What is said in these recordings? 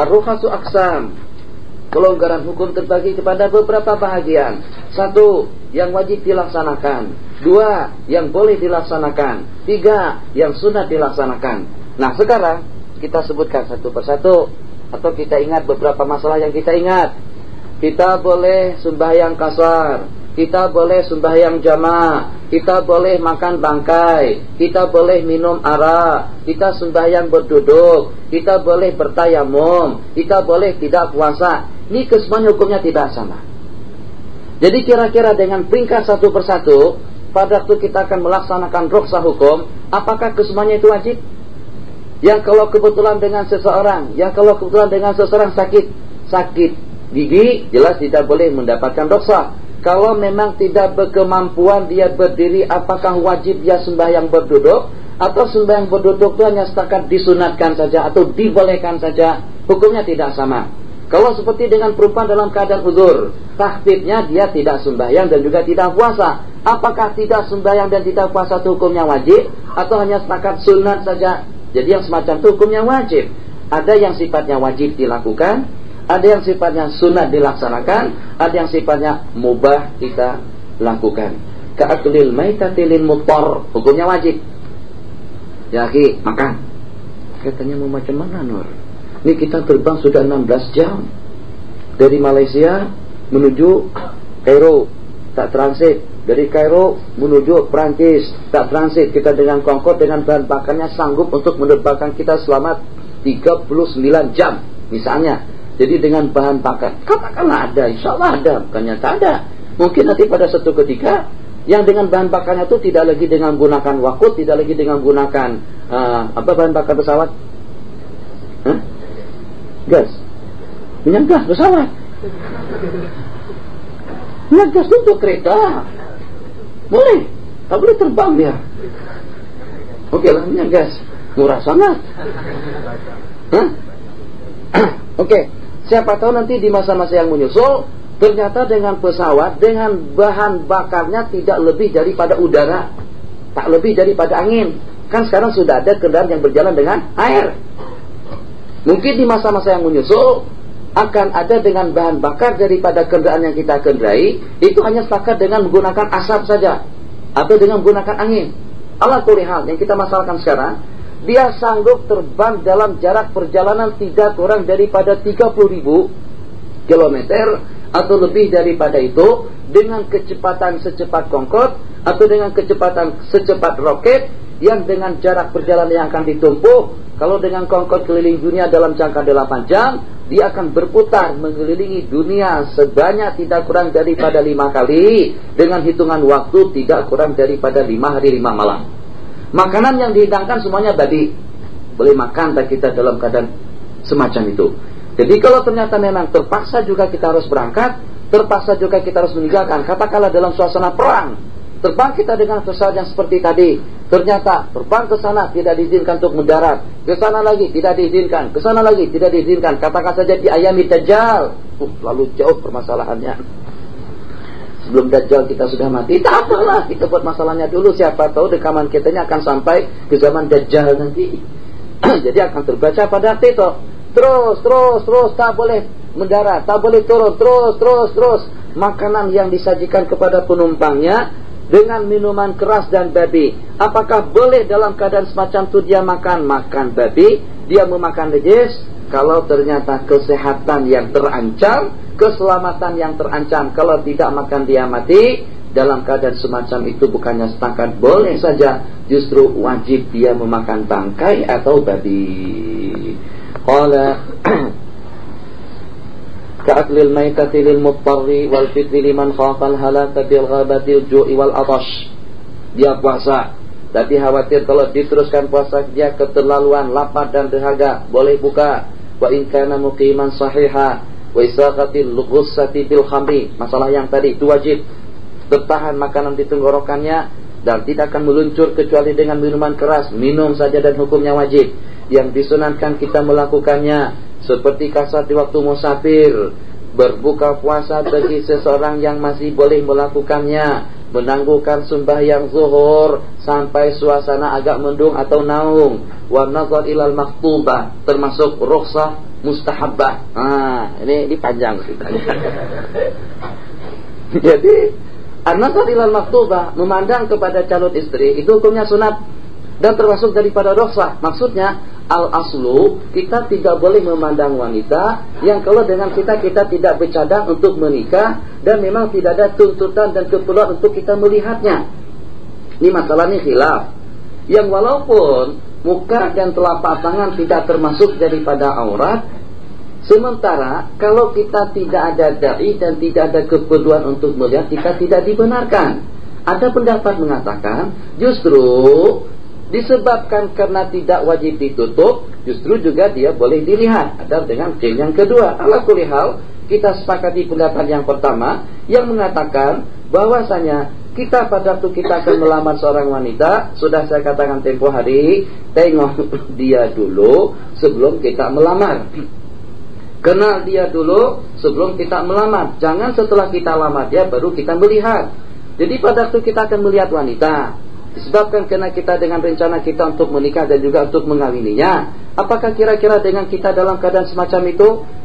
Ar-rukhasu aqsam. Kelonggaran hukum terbagi kepada beberapa bahagian. 1, yang wajib dilaksanakan. 2, yang boleh dilaksanakan. 3, yang sunat dilaksanakan. Nah, sekarang kita sebutkan satu persatu, atau kita ingat beberapa masalah yang kita ingat. Kita boleh sembahyang kasar, kita boleh sembahyang jamaah, kita boleh makan bangkai, kita boleh minum arak, kita sembahyang berduduk, kita boleh bertayamum, kita boleh tidak puasa. Ini kesemuanya hukumnya tidak sama. Jadi kira-kira dengan peringkat satu persatu, pada waktu kita akan melaksanakan rukhsah hukum, apakah kesemuanya itu wajib? Yang kalau kebetulan dengan seseorang, yang kalau kebetulan dengan seseorang sakit gigi, jelas tidak boleh mendapatkan rukhsah. Kalau memang tidak berkemampuan dia berdiri, apakah wajib dia sembahyang berduduk? Atau sembahyang berduduk itu hanya setakat disunatkan saja atau dibolehkan saja? Hukumnya tidak sama. Kalau seperti dengan perempuan dalam keadaan uzur, takhfifnya dia tidak sembahyang dan juga tidak puasa. Apakah tidak sembahyang dan tidak puasa itu hukumnya wajib? Atau hanya setakat sunat saja? Jadi yang semacam itu hukumnya wajib. Ada yang sifatnya wajib dilakukan, ada yang sifatnya sunat dilaksanakan, ada yang sifatnya mubah kita lakukan. Ka'aklil maitati lil muttar, hukumnya wajib. Ya akhi, makan. Katanya mau macam mana Nur? Ini kita terbang sudah 16 jam dari Malaysia menuju Kairo, tak transit. Dari Kairo menuju Perancis, tak transit. Kita dengan Concorde dengan bahan bakarnya sanggup untuk menerbangkan kita selamat 39 jam misalnya. Jadi dengan bahan bakar, katakanlah ada, insya Allah ada, bukannya tak ada. Mungkin nanti pada suatu ketika yang dengan bahan bakarnya itu tidak lagi dengan menggunakan wakut, tidak lagi dengan menggunakan bahan bakar pesawat, gas, minyak gas pesawat, minyak gas untuk kereta, boleh, tak boleh terbang dia. Oke lah, minyak gas murah sangat. Oke. Siapa tahu nanti di masa-masa yang menyusul, ternyata dengan pesawat, dengan bahan bakarnya tidak lebih daripada udara, tak lebih daripada angin. Kan sekarang sudah ada kendaraan yang berjalan dengan air. Mungkin di masa-masa yang menyusul akan ada dengan bahan bakar daripada kendaraan yang kita kendarai, itu hanya setakat dengan menggunakan asap saja, atau dengan menggunakan angin. Ala kulli hal, yang kita masalahkan sekarang, dia sanggup terbang dalam jarak perjalanan tidak kurang daripada 30.000 kilometer atau lebih daripada itu, dengan kecepatan secepat Concorde atau dengan kecepatan secepat roket, yang dengan jarak perjalanan yang akan ditempuh, kalau dengan Concorde keliling dunia dalam jangka 8 jam, dia akan berputar mengelilingi dunia sebanyak tidak kurang daripada 5 kali, dengan hitungan waktu tidak kurang daripada 5 hari 5 malam. Makanan yang dihidangkan semuanya babi, boleh makan tak kita dalam keadaan semacam itu. Jadi kalau ternyata memang terpaksa juga kita harus berangkat, terpaksa juga kita harus meninggalkan, katakanlah dalam suasana perang, terbang kita dengan pesawat yang seperti tadi, ternyata terbang ke sana tidak diizinkan untuk mendarat, ke sana lagi tidak diizinkan, ke sana lagi tidak diizinkan, katakan saja di ayami Dajjal, lalu jauh permasalahannya. Sebelum Dajjal kita sudah mati, tak apalah, kita buat masalahnya dulu. Siapa tahu rekaman kita ini akan sampai ke zaman Dajjal nanti. Jadi akan terbaca pada waktu itu. Terus, tak boleh mendarat, tak boleh turun, terus. Makanan yang disajikan kepada penumpangnya dengan minuman keras dan babi. Apakah boleh dalam keadaan semacam itu dia makan babi, dia memakan najis? Kalau ternyata kesehatan yang terancam, keselamatan yang terancam, kalau tidak makan dia mati, dalam keadaan semacam itu bukannya setakat boleh saja, justru wajib dia memakan bangkai atau babi. Qala ka'aklil maitati lil muttarri wal fitri liman khafal halaka bil ghabati ju'i wal atash. Dia puasa, tapi khawatir kalau diteruskan puasa dia keterlaluan lapar dan dahaga, boleh buka. Wa in kana muqiman sahiha wa isaqatil ghussati bil khamri. Masalah yang tadi itu wajib bertahan makanan di tenggorokannya dan tidak akan meluncur kecuali dengan minuman keras, minum saja dan hukumnya wajib. Yang disunatkan kita melakukannya seperti kasar di waktu musafir, berbuka puasa bagi seseorang yang masih boleh melakukannya, menangguhkan sembahyang zuhur sampai suasana agak mendung atau naung, wa nazar ilal maktubah, termasuk rukhsah mustahabbah. Ini panjang ceritanya. Jadi an-nazar ilal maktubah, memandang kepada calon istri, itu hukumnya sunat dan termasuk daripada dosa. Maksudnya al-aslu, kita tidak boleh memandang wanita yang kalau dengan kita tidak bercadang untuk menikah dan memang tidak ada tuntutan dan keperluan untuk kita melihatnya. Ini masalahnya khilaf. Yang walaupun muka dan telapak tangan tidak termasuk daripada aurat, sementara kalau kita tidak ada dai dan tidak ada keperluan untuk melihat, kita tidak dibenarkan. Ada pendapat mengatakan justru disebabkan karena tidak wajib ditutup, justru juga dia boleh dilihat. Ada dengan klaim yang kedua. Ala kulli hal, kita sepakati pendapat yang pertama yang mengatakan bahwasanya kita pada waktu kita akan melamar seorang wanita, sudah saya katakan tempo hari, tengok dia dulu sebelum kita melamar. Kenal dia dulu sebelum kita melamar. Jangan setelah kita lamar dia baru kita melihat. Jadi pada waktu kita akan melihat wanita, disebabkan karena kita dengan rencana kita untuk menikah dan juga untuk mengawininya, apakah kira-kira dengan kita dalam keadaan semacam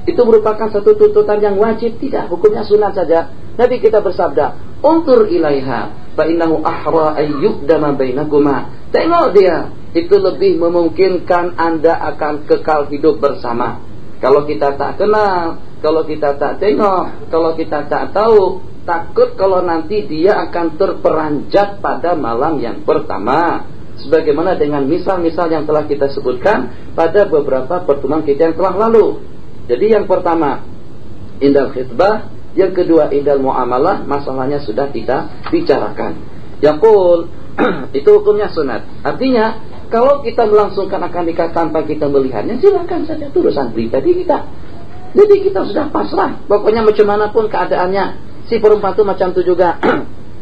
itu merupakan satu tuntutan yang wajib? Tidak, hukumnya sunat saja. Nabi kita bersabda, untur ilaiha fa innahu ahra ayyudama bainakuma. Tengok dia, itu lebih memungkinkan Anda akan kekal hidup bersama. Kalau kita tak kenal, kalau kita tak tengok, kalau kita tak tahu, takut kalau nanti dia akan terperanjat pada malam yang pertama. Sebagaimana dengan misal-misal yang telah kita sebutkan pada beberapa pertemuan kita yang telah lalu. Jadi yang pertama indal khitbah, yang kedua indal muamalah, masalahnya sudah kita bicarakan. Yaqul itu hukumnya sunat. Artinya kalau kita melangsungkan akad nikah tanpa kita melihatnya, silakan saja, itu urusan pribadi kita. Jadi kita sudah pasrah, pokoknya macam mana pun keadaannya. Si perempuan itu macam itu juga.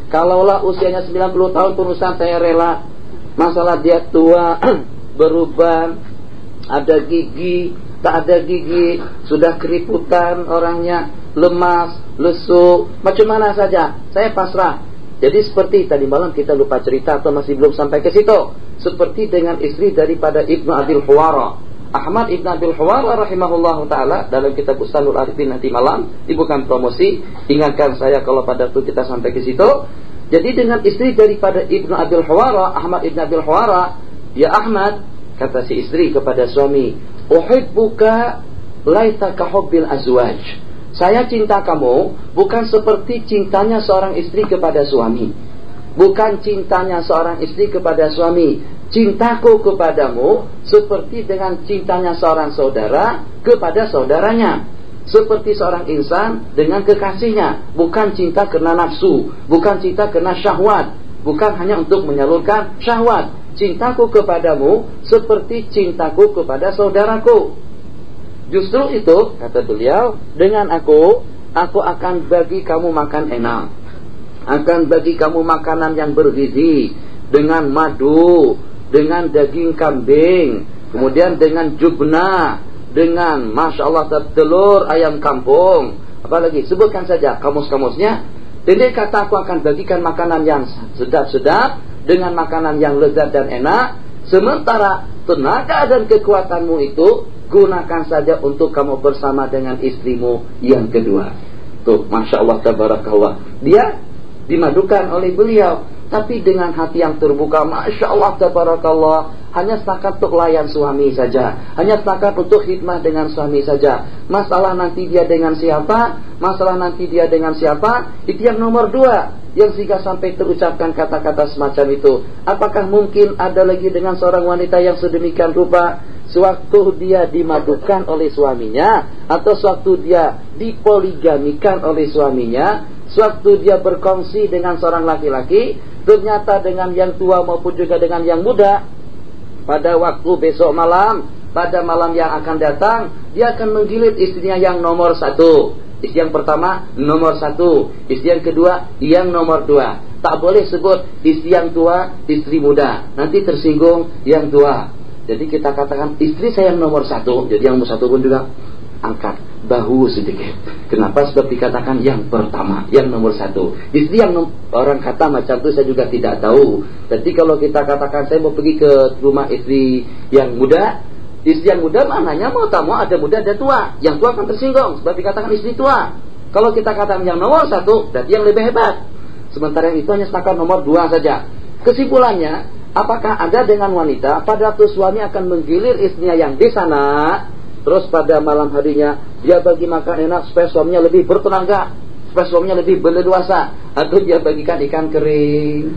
Kalaulah usianya 90 tahun perusahaan saya rela. Masalah dia tua, beruban, ada gigi, tak ada gigi, sudah keriputan orangnya, lemas, lesu, macam mana saja, saya pasrah. Jadi seperti tadi malam kita lupa cerita atau masih belum sampai ke situ. Seperti dengan istri daripada Ibnu Abil Huwara, Ahmad Ibn Abil Huwara rahimahullah ta'ala, dalam kitab Bustanul Arifin nanti malam, ini bukan promosi, ingatkan saya kalau pada waktu kita sampai ke situ. Jadi dengan istri daripada Ibn Abil Huwara, Ahmad Ibn Abil Huwara, ya Ahmad, kata si istri kepada suami, uhibbuka laita kahubbil azwaj. Saya cinta kamu bukan seperti cintanya seorang istri kepada suami. Bukan cintanya seorang istri kepada suami. Cintaku kepadamu seperti dengan cintanya seorang saudara kepada saudaranya. Seperti seorang insan dengan kekasihnya. Bukan cinta karena nafsu, bukan cinta karena syahwat, bukan hanya untuk menyalurkan syahwat. Cintaku kepadamu seperti cintaku kepada saudaraku. Justru itu, kata beliau, dengan aku akan bagi kamu makan enak, akan bagi kamu makanan yang bergizi, dengan madu, dengan daging kambing, kemudian dengan jubna, dengan masya Allah telur ayam kampung, apalagi sebutkan saja kamus-kamusnya. Jadi kata aku akan bagikan makanan yang sedap-sedap dengan makanan yang lezat dan enak. Sementara tenaga dan kekuatanmu itu gunakan saja untuk kamu bersama dengan istrimu yang kedua. Tuh, masya Allah tabarakallah. Dia dimadukan oleh beliau, tapi dengan hati yang terbuka, masya Allah tabarakallah. Hanya setakat untuk layan suami saja, hanya setakat untuk khidmah dengan suami saja. Masalah nanti dia dengan siapa, masalah nanti dia dengan siapa, itu yang nomor dua. Yang sehingga sampai terucapkan kata-kata semacam itu. Apakah mungkin ada lagi dengan seorang wanita yang sedemikian rupa, sewaktu dia dimadukan oleh suaminya, atau sewaktu dia dipoligamikan oleh suaminya, sewaktu dia berkongsi dengan seorang laki-laki, ternyata dengan yang tua maupun juga dengan yang muda, pada waktu besok malam, pada malam yang akan datang, dia akan menggilid istrinya yang nomor satu. Istri yang pertama nomor satu, istri yang kedua yang nomor dua. Tak boleh sebut istri yang tua, istri muda, nanti tersinggung yang tua. Jadi kita katakan istri saya yang nomor satu. Jadi yang nomor satu pun juga angkat bahu sedikit. Kenapa? Sebab dikatakan yang pertama, yang nomor satu. Istri yang orang kata macam itu saya juga tidak tahu. Jadi kalau kita katakan saya mau pergi ke rumah istri yang muda, Istri yang muda maknanya mau tak mau ada muda ada tua. Yang tua akan tersinggung sebab dikatakan istri tua. Kalau kita katakan yang nomor 1, berarti yang lebih hebat. Sementara yang itu hanya setakat nomor 2 saja. Kesimpulannya, apakah ada dengan wanita pada waktu suami akan menggilir istrinya yang di sana, terus pada malam harinya dia bagi makan enak supaya suaminya lebih bertenaga, supaya suaminya lebih berleluasa, atau dia bagikan ikan kering,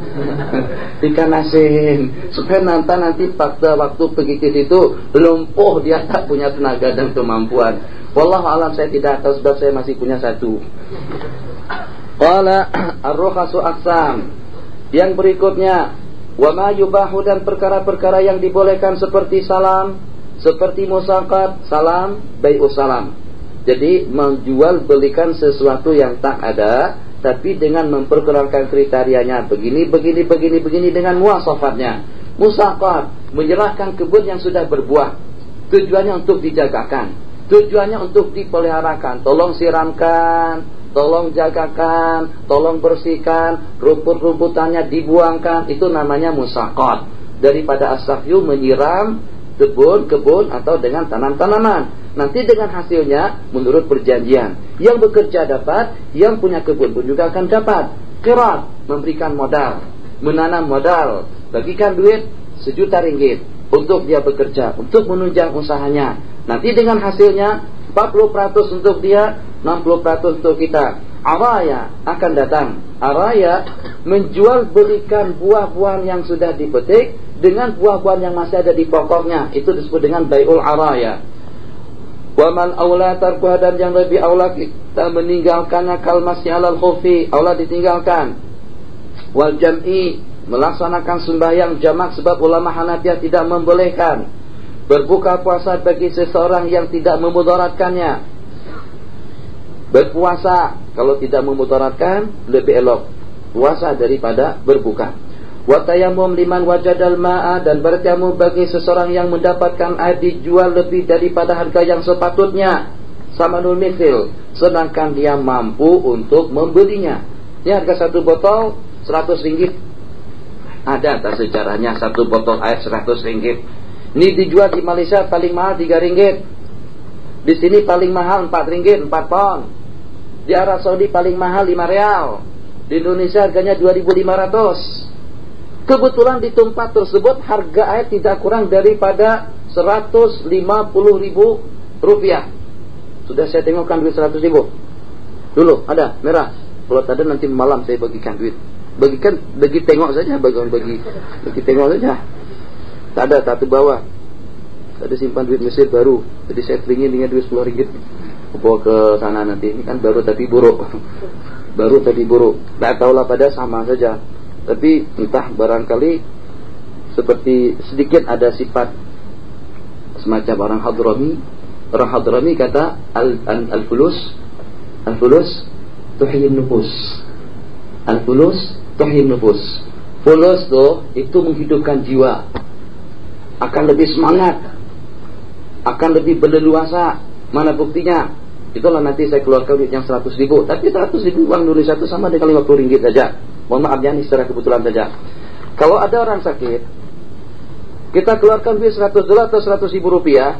ikan asin, supaya nanti pada waktu pergi ke situ lumpuh, dia tak punya tenaga dan kemampuan. Wallahu alam, saya tidak tahu sebab saya masih punya 1. Qala ar-rukhasu aqsam. Yang berikutnya, wa ma yubahu, dan perkara-perkara yang dibolehkan seperti salam, seperti musaqat, salam, bai'us salam. Jadi menjual belikan sesuatu yang tak ada, tapi dengan memperkenalkan kriterianya begini dengan muasafatnya. Musaqat, menyerahkan kebun yang sudah berbuah, tujuannya untuk dijagakan, tujuannya untuk dipeliharakan, tolong siramkan, tolong jagakan, tolong bersihkan, rumput-rumputannya dibuangkan, itu namanya musaqat. Daripada as-saqyu menyiram kebun atau dengan tanam-tanaman. Nanti dengan hasilnya menurut perjanjian, yang bekerja dapat, yang punya kebun pun juga akan dapat. Qirat, memberikan modal, menanam modal, bagikan duit 1 juta ringgit untuk dia bekerja, untuk menunjang usahanya. Nanti dengan hasilnya 40% untuk dia, 60% untuk kita. Araya akan datang. Araya menjual belikan buah-buahan yang sudah dipetik dengan buah-buahan yang masih ada di pokoknya. Itu disebut dengan bai'ul araya. Wa man aula tarkuha, dan yang lebih aula kita meninggalkannya, kal masih alal khufi, aula ditinggalkan. Wal jam'i, melaksanakan sembahyang jamak, sebab ulama Hanafiyah tidak membolehkan. Berbuka puasa bagi seseorang yang tidak memudaratkannya. Berpuasa kalau tidak memudaratkan lebih elok puasa daripada berbuka. Wa tayammum liman wajadal ma'a, dan bertayammum bagi seseorang yang mendapatkan air dijual lebih daripada harga yang sepatutnya. Samanul mithil, sedangkan dia mampu untuk membelinya. Ini harga 1 botol 100 ringgit. Ada tak sejarahnya 1 botol air 100 ringgit? Ini dijual di Malaysia paling mahal 3 ringgit. Di sini paling mahal 4 ringgit, 4 pound. Di Arab Saudi paling mahal 5 rial. Di Indonesia harganya 2.500. Kebetulan di tempat tersebut harga air tidak kurang daripada 150.000 rupiah. Sudah saya tengokkan duit 100.000 dulu, ada merah. Kalau tak ada nanti malam saya bagikan duit. Bagi tengok saja, bagi tengok saja. Tak ada, tak terbawa. Tak ada simpan duit Mesir baru. Jadi saya teringin dengan duit 10 ringgit. Bawa ke sana nanti. Ini kan baru tapi buruk. Baru tapi buruk. Tak tahulah, pada sama saja. Tapi entah barangkali seperti sedikit ada sifat semacam orang Hadrami. Orang Hadrami kata al-fulus tuhyin nufus. Al-fulus tuhyin nufus. Fulus tuh itu menghidupkan jiwa. Akan lebih semangat, akan lebih berleluasa. Mana buktinya? Itulah nanti saya keluarkan duit yang 100.000. Tapi 100.000 uang Indonesia itu sama dengan 50 ringgit saja. Mohon maaf ya, ini secara kebetulan saja. Kalau ada orang sakit, kita keluarkan duit $100 atau 100.000 rupiah,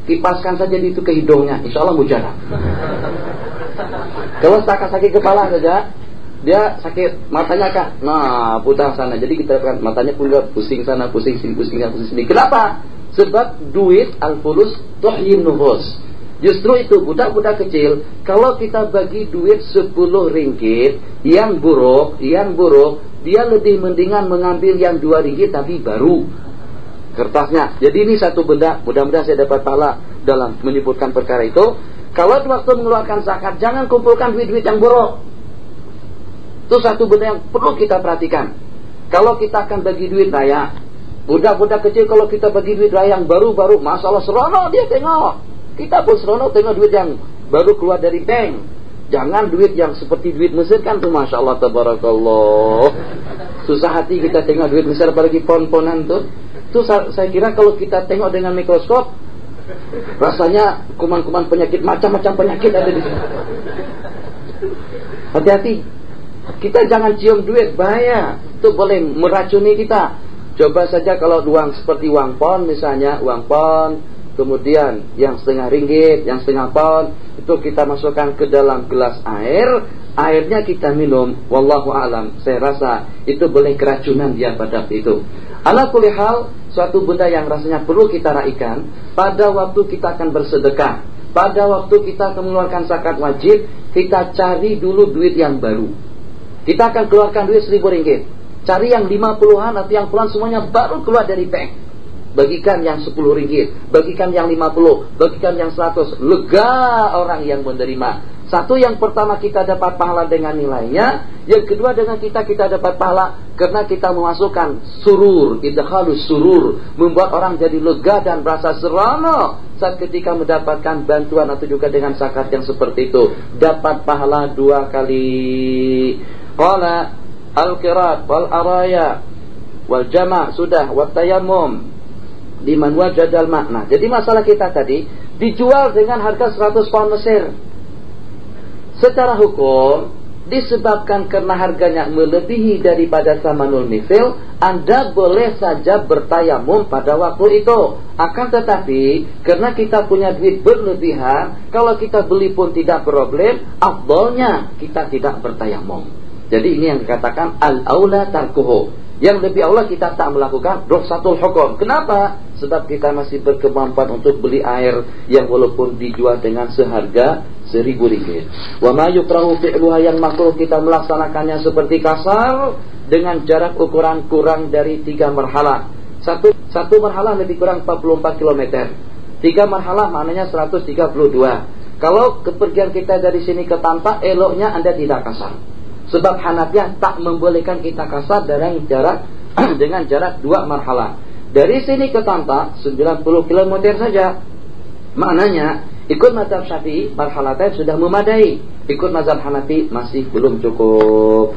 kipaskan saja itu ke hidungnya, insya Allah mujarab. Kalau sakit kepala saja, dia sakit matanya kah? Nah, putar sana. Jadi kita kan matanya pun pusing sana, pusing sini, pusing sini. Kenapa? Sebab duit al-fulus tuhyin nufus. Justru itu budak-budak kecil, kalau kita bagi duit 10 ringgit yang buruk, dia lebih mendingan mengambil yang 2 ringgit tapi baru kertasnya. Jadi ini satu benda, mudah-mudahan saya dapat pahala dalam menyebutkan perkara itu. Kalau waktu mengeluarkan zakat, jangan kumpulkan duit-duit yang buruk. Itu satu benda yang perlu kita perhatikan. Kalau kita akan bagi duit raya, budak-budak kecil kalau kita bagi duit raya yang baru-baru, masalah seronok dia tengok. Kita pun seronok tengok duit yang baru keluar dari bank. Jangan duit yang seperti duit Mesir kan tuh, Masya Allah, tabarakallah. Susah hati kita tengok duit Mesir, apalagi pon-ponan tuh. Itu saya kira kalau kita tengok dengan mikroskop, rasanya kuman-kuman penyakit, macam-macam penyakit ada di sini. Hati-hati. Kita jangan cium duit, bahaya. Itu boleh meracuni kita. Coba saja kalau uang seperti uang pon misalnya, uang pon kemudian yang setengah ringgit, yang setengah pound, itu kita masukkan ke dalam gelas air, airnya kita minum. Wallahu alam, saya rasa itu boleh keracunan dia pada itu. Ala kulli hal, suatu benda yang rasanya perlu kita raikan pada waktu kita akan bersedekah, pada waktu kita akan mengeluarkan zakat wajib, kita cari dulu duit yang baru. Kita akan keluarkan duit 1.000 ringgit, cari yang 50-an atau yang puluhan, semuanya baru keluar dari bank. Bagikan yang 10 ringgit, bagikan yang 50, bagikan yang 100. Lega orang yang menerima. Satu, yang pertama kita dapat pahala dengan nilainya. Yang kedua, dengan kita dapat pahala karena kita memasukkan surur, idkhalus surur, membuat orang jadi lega dan merasa seronok saat ketika mendapatkan bantuan atau juga dengan zakat yang seperti itu. Dapat pahala 2 kali. Qala al-qirat wal araya wal jama' sudah, wat tayammum liman wajadal makna. Jadi masalah kita tadi dijual dengan harga 100 pound Mesir. Secara hukum, disebabkan karena harganya melebihi daripada samanul misil, Anda boleh saja bertayamum pada waktu itu. Akan tetapi, karena kita punya duit berlebihan, kalau kita beli pun tidak problem, afdolnya kita tidak bertayamum. Jadi ini yang dikatakan al-aula tarkuhu. Yang lebih Allah kita tak melakukan rukhsatul hukum. Kenapa? Sebab kita masih berkemampuan untuk beli air yang walaupun dijual dengan seharga 1.000 ringgit. Wa ma yukrahu fi'luha, yang makruh kita melaksanakannya seperti kasar dengan jarak ukuran kurang dari 3 marhalah. Satu marhalah lebih kurang 44 km. 3 marhalah maknanya 132. Kalau kepergian kita dari sini ke Tampak, eloknya Anda tidak kasar. Sebab Hanafiyah tak membolehkan kita kasar dengan jarak 2 marhalah. Dari sini ke Tampak 90 km saja. Maknanya ikut mazhab Syafi'i marhalatain sudah memadai. Ikut mazhab Hanafi masih belum cukup.